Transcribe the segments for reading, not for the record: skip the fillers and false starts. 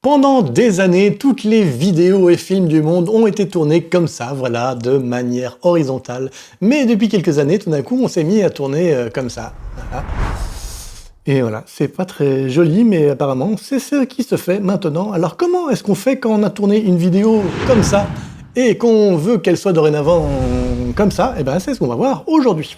Pendant des années, toutes les vidéos et films du monde ont été tournés comme ça, voilà, de manière horizontale. Mais depuis quelques années, tout d'un coup, on s'est mis à tourner comme ça. Voilà. Et voilà, c'est pas très joli, mais apparemment, c'est ce qui se fait maintenant. Alors comment est-ce qu'on fait quand on a tourné une vidéo comme ça et qu'on veut qu'elle soit dorénavant comme ça? Eh ben, c'est ce qu'on va voir aujourd'hui.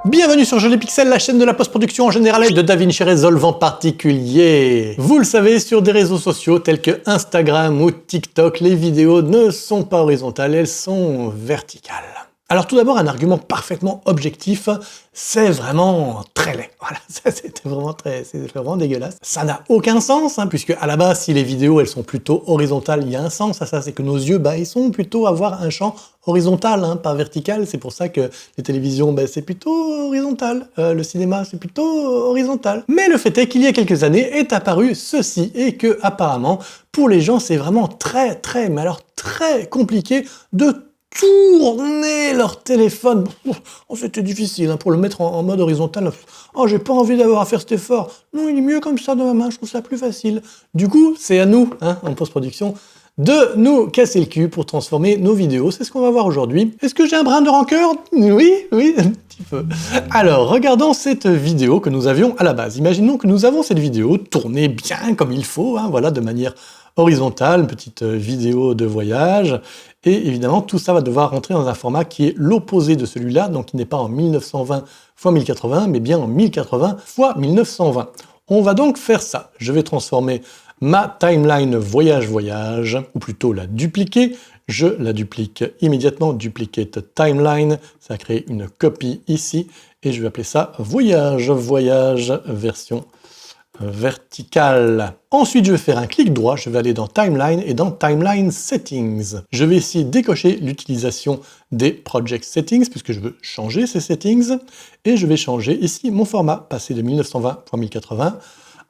Bienvenue sur Joli Pixel, la chaîne de la post-production en général et de DaVinci Resolve en particulier. Vous le savez, sur des réseaux sociaux tels que Instagram ou TikTok, les vidéos ne sont pas horizontales, elles sont verticales. Alors tout d'abord, un argument parfaitement objectif, c'est vraiment très laid. Voilà, c'est vraiment dégueulasse. Ça n'a aucun sens, puisque à la base, si les vidéos elles sont plutôt horizontales, il y a un sens à ça, c'est que nos yeux, ils sont plutôt à avoir un champ horizontal, pas vertical. C'est pour ça que les télévisions, c'est plutôt horizontal. Le cinéma, c'est plutôt horizontal. Mais le fait est qu'il y a quelques années est apparu ceci, et que apparemment, pour les gens, c'est vraiment très compliqué de tourner leur téléphone. Oh, c'était difficile pour le mettre en mode horizontal. Oh, j'ai pas envie d'avoir à faire cet effort. Non, il est mieux comme ça de ma main, je trouve ça plus facile. Du coup, c'est à nous, en post-production, de nous casser le cul pour transformer nos vidéos. C'est ce qu'on va voir aujourd'hui. Est-ce que j'ai un brin de rancœur? Oui, un petit peu. Alors, regardons cette vidéo que nous avions à la base. Imaginons que nous avons cette vidéo tournée bien comme il faut, voilà, de manière horizontale, une petite vidéo de voyage. Et évidemment, tout ça va devoir rentrer dans un format qui est l'opposé de celui-là, donc qui n'est pas en 1920 x 1080, mais bien en 1080 x 1920. On va donc faire ça. Je vais transformer ma timeline voyage, ou plutôt la dupliquer. Je la duplique immédiatement, duplicate timeline, ça va créer une copie ici, et je vais appeler ça voyage version verticale. Ensuite, je vais faire un clic droit, je vais aller dans Timeline et dans Timeline Settings. Je vais ici décocher l'utilisation des Project Settings, puisque je veux changer ces settings, et je vais changer ici mon format, passer de 1920 x 1080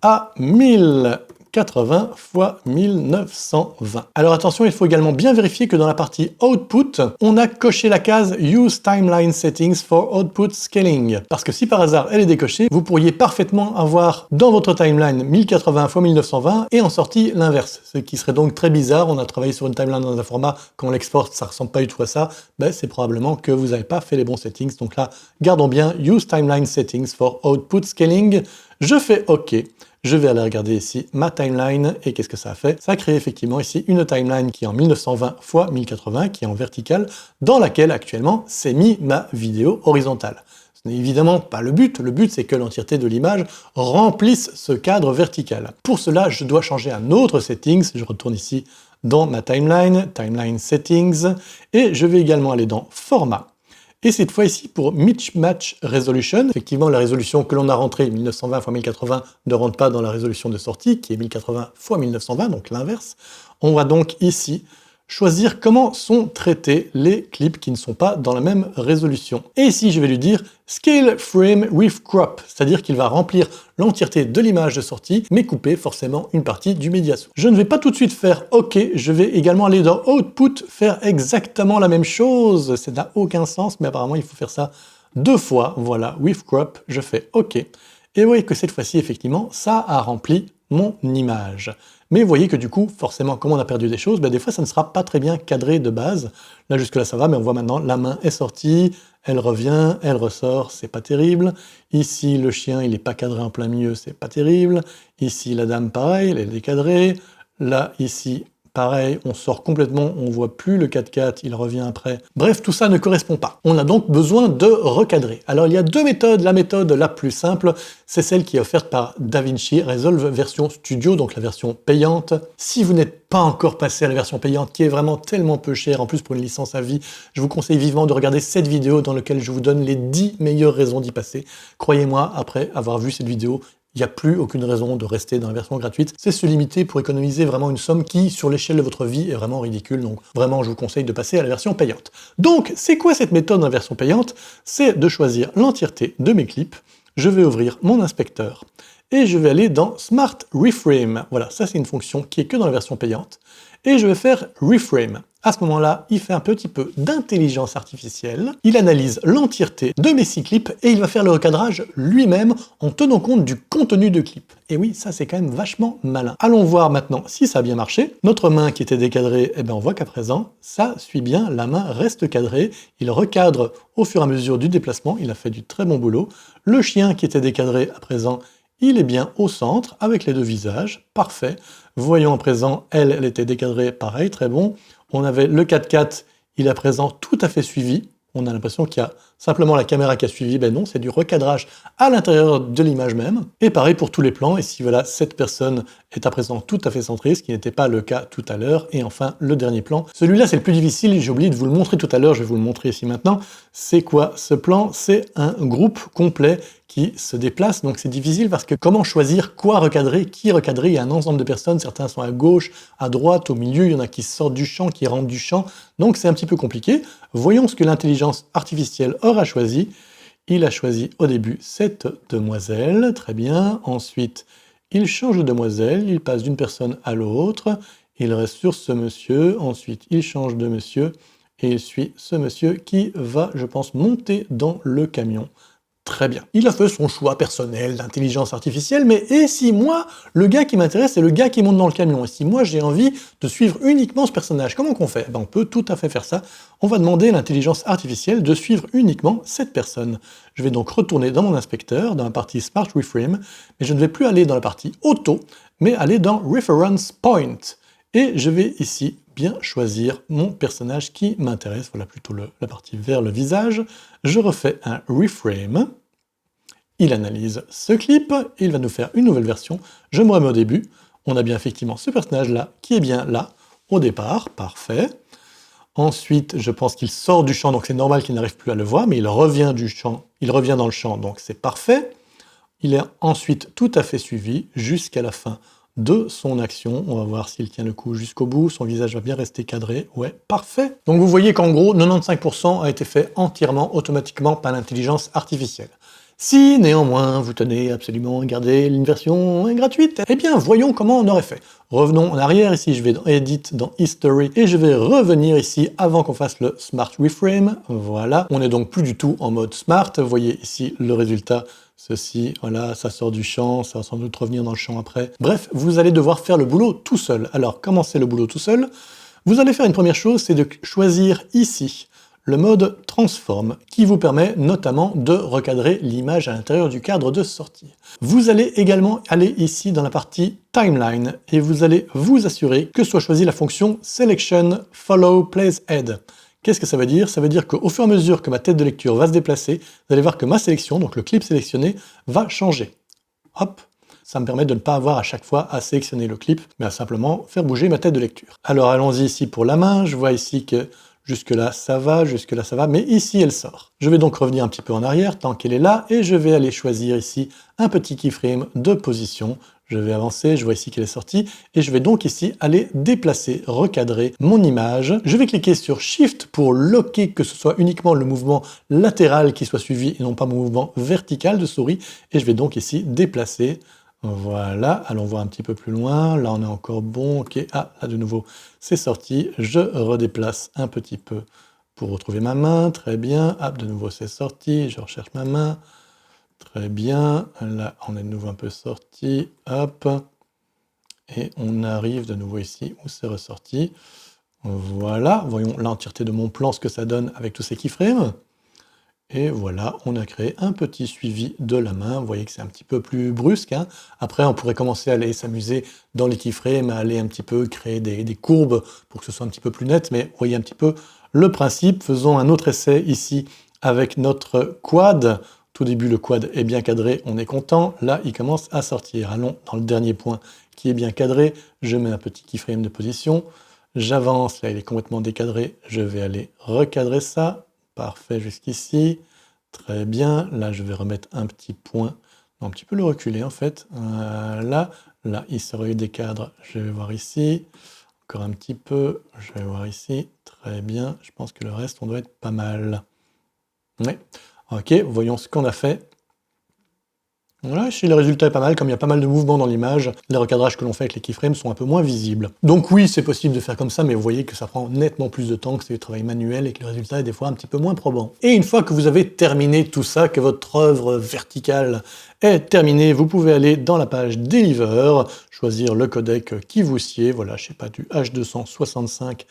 à 1080 x 1920. Alors attention, il faut également bien vérifier que dans la partie Output, on a coché la case Use Timeline Settings for Output Scaling. Parce que si par hasard elle est décochée, vous pourriez parfaitement avoir dans votre timeline 1080 x 1920 et en sortie l'inverse. Ce qui serait donc très bizarre. On a travaillé sur une timeline dans un format, quand on l'exporte, ça ressemble pas du tout à ça. C'est probablement que vous n'avez pas fait les bons settings. Donc là, gardons bien Use Timeline Settings for Output Scaling. Je fais OK. Je vais aller regarder ici ma timeline, et qu'est-ce que ça a fait? Ça a créé effectivement ici une timeline qui est en 1920 x 1080, qui est en verticale, dans laquelle actuellement s'est mis ma vidéo horizontale. Ce n'est évidemment pas le but c'est que l'entièreté de l'image remplisse ce cadre vertical. Pour cela, je dois changer un autre settings, je retourne ici dans ma timeline, Timeline Settings, et je vais également aller dans Format. Et cette fois ici pour Mismatch Resolution, effectivement la résolution que l'on a rentrée 1920 x 1080 ne rentre pas dans la résolution de sortie qui est 1080 x 1920, donc l'inverse. On va donc ici choisir comment sont traités les clips qui ne sont pas dans la même résolution. Et ici je vais lui dire Scale Frame with Crop, c'est-à-dire qu'il va remplir l'entièreté de l'image de sortie, mais couper forcément une partie du média source. Je ne vais pas tout de suite faire OK, je vais également aller dans Output, faire exactement la même chose. Ça n'a aucun sens, mais apparemment il faut faire ça deux fois. Voilà, with Crop, je fais OK. Et vous voyez que cette fois-ci, effectivement, ça a rempli mon image. Mais vous voyez que du coup, forcément, comme on a perdu des choses, des fois ça ne sera pas très bien cadré de base. Là jusque là ça va, mais on voit maintenant la main est sortie, elle revient, elle ressort, c'est pas terrible. Ici le chien il est pas cadré en plein milieu, c'est pas terrible. Ici la dame pareil, elle est décadrée. Là ici pareil, on sort complètement, on voit plus le 4x4, il revient après. Bref, tout ça ne correspond pas. On a donc besoin de recadrer. Alors il y a deux méthodes. La méthode la plus simple, c'est celle qui est offerte par DaVinci Resolve version Studio, donc la version payante. Si vous n'êtes pas encore passé à la version payante, qui est vraiment tellement peu chère, en plus pour une licence à vie, je vous conseille vivement de regarder cette vidéo dans laquelle je vous donne les 10 meilleures raisons d'y passer. Croyez-moi, après avoir vu cette vidéo, il n'y a plus aucune raison de rester dans la version gratuite. C'est se limiter pour économiser vraiment une somme qui, sur l'échelle de votre vie, est vraiment ridicule. Donc vraiment, je vous conseille de passer à la version payante. Donc, c'est quoi cette méthode dans la version payante? C'est de choisir l'entièreté de mes clips. Je vais ouvrir mon inspecteur et je vais aller dans Smart Reframe. Voilà, ça c'est une fonction qui est que dans la version payante. Et je vais faire Reframe. À ce moment-là, il fait un petit peu d'intelligence artificielle, il analyse l'entièreté de mes 6 clips et il va faire le recadrage lui-même en tenant compte du contenu de clip. Et oui, ça c'est quand même vachement malin. Allons voir maintenant si ça a bien marché. Notre main qui était décadrée, eh bien on voit qu'à présent, ça suit bien, la main reste cadrée, il recadre au fur et à mesure du déplacement, il a fait du très bon boulot. Le chien qui était décadré à présent, il est bien au centre, avec les 2 visages, parfait. Voyons à présent, elle était décadrée, pareil, très bon. On avait le 4x4, il est à présent tout à fait suivi. On a l'impression qu'il y a simplement la caméra qui a suivi. Ben non, c'est du recadrage à l'intérieur de l'image même. Et pareil pour tous les plans. Ici, voilà, cette personne est à présent tout à fait centrée, ce qui n'était pas le cas tout à l'heure. Et enfin, le dernier plan. Celui-là, c'est le plus difficile. J'ai oublié de vous le montrer tout à l'heure. Je vais vous le montrer ici maintenant. C'est quoi ce plan? C'est un groupe complet qui se déplace. Donc c'est difficile parce que comment choisir quoi recadrer, qui recadrer? Il y a un ensemble de personnes. Certains sont à gauche, à droite, au milieu. Il y en a qui sortent du champ, qui rentrent du champ. Donc c'est un petit peu compliqué. Voyons ce que l'intelligence artificielle aura choisi. Il a choisi au début cette demoiselle, très bien. Ensuite, il change de demoiselle, il passe d'une personne à l'autre. Il reste sur ce monsieur. Ensuite, il change de monsieur. Et il suit ce monsieur qui va, je pense, monter dans le camion. Très bien. Il a fait son choix personnel d'intelligence artificielle, mais et si moi, le gars qui m'intéresse, c'est le gars qui monte dans le camion, et si moi j'ai envie de suivre uniquement ce personnage, comment qu'on fait? Ben, on peut tout à fait faire ça. On va demander à l'intelligence artificielle de suivre uniquement cette personne. Je vais donc retourner dans mon inspecteur, dans la partie Smart Reframe, mais je ne vais plus aller dans la partie Auto, mais aller dans Reference Point. Et je vais ici bien choisir mon personnage qui m'intéresse, voilà plutôt la partie vers le visage. Je refais un reframe, il analyse ce clip, il va nous faire une nouvelle version, je me remets au début, on a bien effectivement ce personnage-là qui est bien là, au départ, parfait. Ensuite, je pense qu'il sort du champ, donc c'est normal qu'il n'arrive plus à le voir, mais il revient du champ, il revient dans le champ, donc c'est parfait. Il est ensuite tout à fait suivi jusqu'à la fin de son action. On va voir s'il tient le coup jusqu'au bout. Son visage va bien rester cadré. Ouais, parfait. Donc vous voyez qu'en gros, 95% a été fait entièrement, automatiquement par l'intelligence artificielle. Si néanmoins vous tenez absolument à garder une version gratuite, eh bien voyons comment on aurait fait. Revenons en arrière, ici je vais dans Edit, dans History, et je vais revenir ici avant qu'on fasse le Smart Reframe. Voilà, on n'est donc plus du tout en mode Smart. Vous voyez ici le résultat. Ceci, voilà, ça sort du champ, ça va sans doute revenir dans le champ après. Bref, vous allez devoir faire le boulot tout seul. Alors, comment c'est le boulot tout seul? Vous allez faire une première chose, c'est de choisir ici le mode Transform, qui vous permet notamment de recadrer l'image à l'intérieur du cadre de sortie. Vous allez également aller ici dans la partie Timeline, et vous allez vous assurer que soit choisie la fonction Selection Follow Place Head. Qu'est-ce que ça veut dire? Ça veut dire qu'au fur et à mesure que ma tête de lecture va se déplacer, vous allez voir que ma sélection, donc le clip sélectionné, va changer. Hop, ça me permet de ne pas avoir à chaque fois à sélectionner le clip, mais à simplement faire bouger ma tête de lecture. Alors allons-y ici pour la main, je vois ici que jusque-là ça va, mais ici elle sort. Je vais donc revenir un petit peu en arrière tant qu'elle est là, et je vais aller choisir ici un petit keyframe de position. Je vais avancer, je vois ici qu'elle est sortie, et je vais donc ici aller déplacer, recadrer mon image. Je vais cliquer sur Shift pour locker que ce soit uniquement le mouvement latéral qui soit suivi et non pas mon mouvement vertical de souris, et je vais donc ici déplacer. Voilà, allons voir un petit peu plus loin, là on est encore bon, ok, ah là de nouveau c'est sorti, je redéplace un petit peu pour retrouver ma main, très bien, hop, de nouveau c'est sorti, je recherche ma main, très bien, là on est de nouveau un peu sorti, hop, et on arrive de nouveau ici où c'est ressorti. Voilà, voyons l'entièreté de mon plan, ce que ça donne avec tous ces keyframes. Et voilà, on a créé un petit suivi de la main. Vous voyez que c'est un petit peu plus brusque, hein. Après, on pourrait commencer à aller s'amuser dans les keyframes, à aller un petit peu créer des courbes pour que ce soit un petit peu plus net, mais vous voyez un petit peu le principe. Faisons un autre essai ici avec notre quad. Tout début, le quad est bien cadré, on est content. Là, il commence à sortir. Allons dans le dernier point qui est bien cadré. Je mets un petit keyframe de position. J'avance, là il est complètement décadré. Je vais aller recadrer ça. Parfait jusqu'ici. Très bien. Là, je vais remettre un petit point. Un petit peu le reculer en fait. Là, il se redécadre. Je vais voir ici. Encore un petit peu. Je vais voir ici. Très bien. Je pense que le reste, on doit être pas mal. Oui. Ok, voyons ce qu'on a fait. Voilà, ici le résultat est pas mal, comme il y a pas mal de mouvements dans l'image, les recadrages que l'on fait avec les keyframes sont un peu moins visibles. Donc oui, c'est possible de faire comme ça, mais vous voyez que ça prend nettement plus de temps, que c'est du travail manuel et que le résultat est des fois un petit peu moins probant. Et une fois que vous avez terminé tout ça, que votre œuvre verticale est terminée, vous pouvez aller dans la page Deliver, choisir le codec qui vous sied, voilà, je sais pas, du H265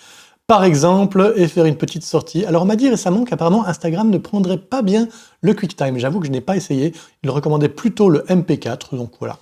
par exemple, et faire une petite sortie. Alors on m'a dit récemment qu'apparemment Instagram ne prendrait pas bien le QuickTime. J'avoue que je n'ai pas essayé. Il recommandait plutôt le MP4, donc voilà.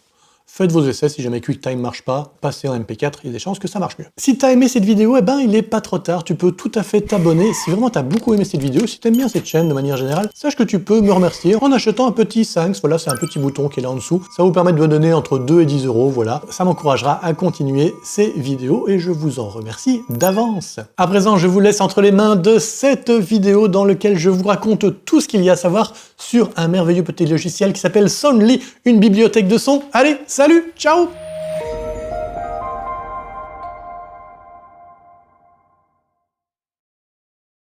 Faites vos essais, si jamais QuickTime marche pas, passez en MP4, il y a des chances que ça marche mieux. Si t'as aimé cette vidéo, eh ben il est pas trop tard, tu peux tout à fait t'abonner. Si vraiment t'as beaucoup aimé cette vidéo, si t'aimes bien cette chaîne de manière générale, sache que tu peux me remercier en achetant un petit thanks, voilà, c'est un petit bouton qui est là en dessous. Ça vous permet de me donner entre 2 et 10 euros, voilà. Ça m'encouragera à continuer ces vidéos et je vous en remercie d'avance. À présent, je vous laisse entre les mains de cette vidéo dans laquelle je vous raconte tout ce qu'il y a à savoir sur un merveilleux petit logiciel qui s'appelle Soundly, une bibliothèque de son. Allez, salut, ciao!